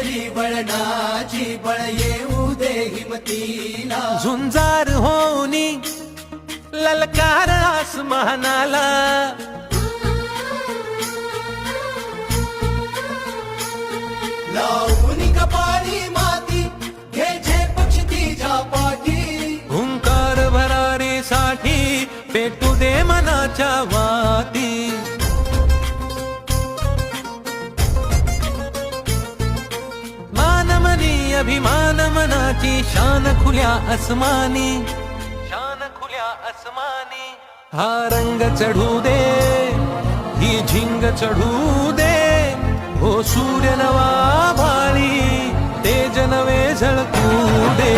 केसरी वळणाची बळ येऊ दे हिमतीला झुंजार होनी ललकार आसमानाला लावून कपाळी माती घ्यायचे पक्ष तिच्या पाठी हुंकार भरारीसाठी पेटू दे मनाच्या वाती मानमनी अभिमान मनाची शान खुल्या आसमानी हा रंग चढू दे ही झिंग चढू दे हो सूर्य नवा भाळी तेज नवे झळकू दे